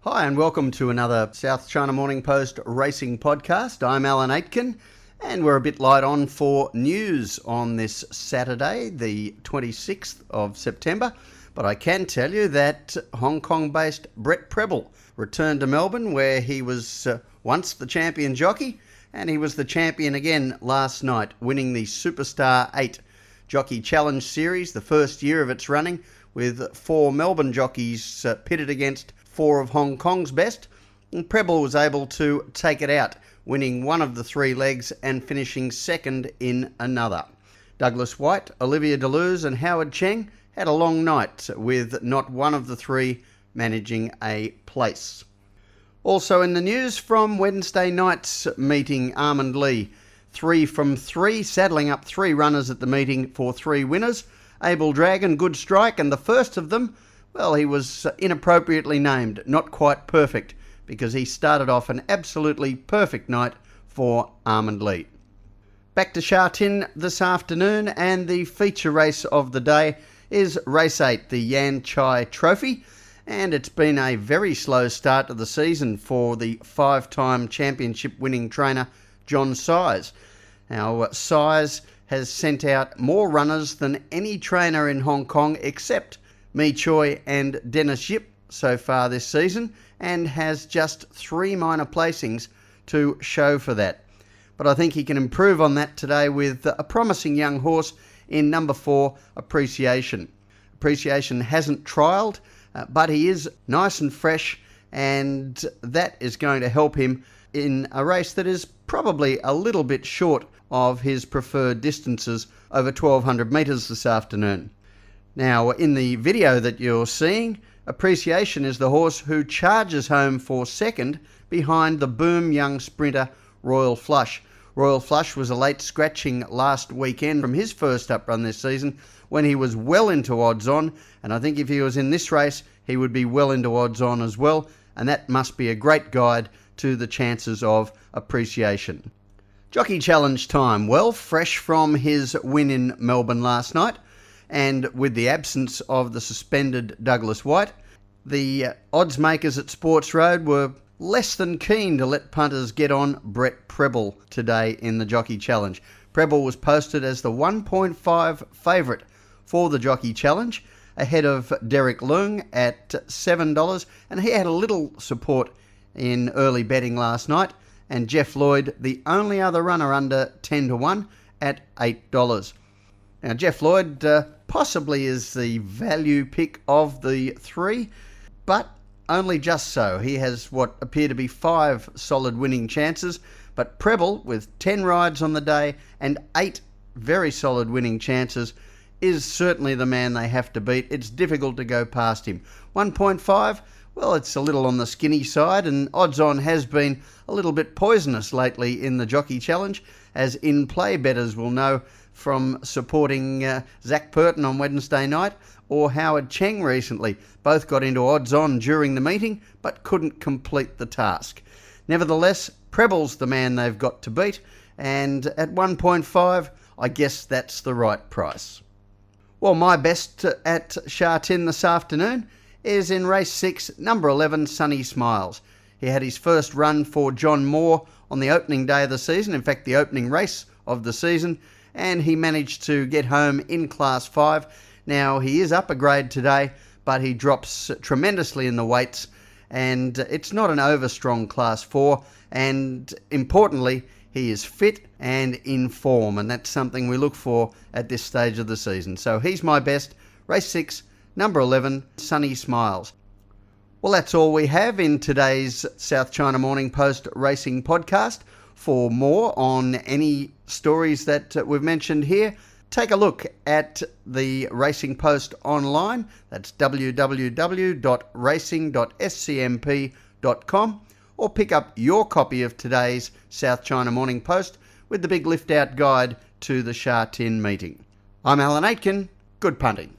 Hi and welcome to another South China Morning Post racing podcast. I'm Alan Aitken and we're a bit light on for news on this Saturday, the 26th of September. But I can tell you that Hong Kong-based Brett Prebble returned to Melbourne, where he was once the champion jockey, and he was the champion again last night, winning the Superstar 8 Jockey Challenge Series, the first year of its running, with 4 Melbourne jockeys pitted against 4 of Hong Kong's best, and Prebble was able to take it out, winning one of the 3 legs and finishing second in another. Douglas White, Olivia Deleuze and Howard Cheng had a long night, with not one of the 3 managing a place. Also in the news from Wednesday night's meeting, Armand Lee, 3 from 3, saddling up 3 runners at the meeting for 3 winners. Able Dragon, Good Strike, and the first of them, well, he was inappropriately named Not Quite Perfect, because he started off an absolutely perfect night for Armand Lee. Back to Sha Tin this afternoon, and the feature race of the day is Race 8, the Yan Chai Trophy, and it's been a very slow start to the season for the 5-time championship winning trainer John Size. Now, Size has sent out more runners than any trainer in Hong Kong except Mi Choi and Dennis Yip so far this season, and has just 3 minor placings to show for that. But I think he can improve on that today with a promising young horse in number 4, Appreciation. Appreciation hasn't trialled, but he is nice and fresh, and that is going to help him in a race that is probably a little bit short of his preferred distances over 1,200 metres this afternoon. Now, in the video that you're seeing, Appreciation is the horse who charges home for second behind the boom young sprinter Royal Flush. Royal Flush was a late scratching last weekend from his first up run this season when he was well into odds on, and I think if he was in this race he would be well into odds on as well, and that must be a great guide to the chances of Appreciation. Jockey Challenge time. Well, fresh from his win in Melbourne last night, and with the absence of the suspended Douglas White, the odds makers at Sports Road were less than keen to let punters get on Brett Prebble today in the Jockey Challenge. Prebble was posted as the 1.5 favourite for the Jockey Challenge, ahead of Derek Leung at $7, and he had a little support in early betting last night, and Jeff Lloyd, the only other runner under 10-1 at $8. Now, Jeff Lloyd possibly is the value pick of the 3, but only just so. He has what appear to be 5 solid winning chances, but Prebble, with 10 rides on the day and 8 very solid winning chances, is certainly the man they have to beat. It's difficult to go past him. 1.5, well, it's a little on the skinny side, and odds on has been a little bit poisonous lately in the Jockey Challenge, as in-play bettors will know from supporting Zach Purton on Wednesday night or Howard Cheng recently. Both got into odds on during the meeting but couldn't complete the task. Nevertheless, Prebble's the man they've got to beat, and at 1.5, I guess that's the right price. Well, my best at Sha Tin this afternoon is in race 6, number 11, Sunny Smiles. He had his first run for John Moore on the opening day of the season, in fact the opening race of the season, and he managed to get home in Class 5. Now, he is up a grade today, but he drops tremendously in the weights, and it's not an over-strong Class 4, and importantly, he is fit and in form, and that's something we look for at this stage of the season. So he's my best, race 6, number 11, Sunny Smiles. Well, that's all we have in today's South China Morning Post Racing Podcast. For more on any stories that we've mentioned here, take a look at the Racing Post online. That's www.racing.scmp.com, or pick up your copy of today's South China Morning Post with the big lift-out guide to the Sha Tin meeting. I'm Alan Aitken. Good punting.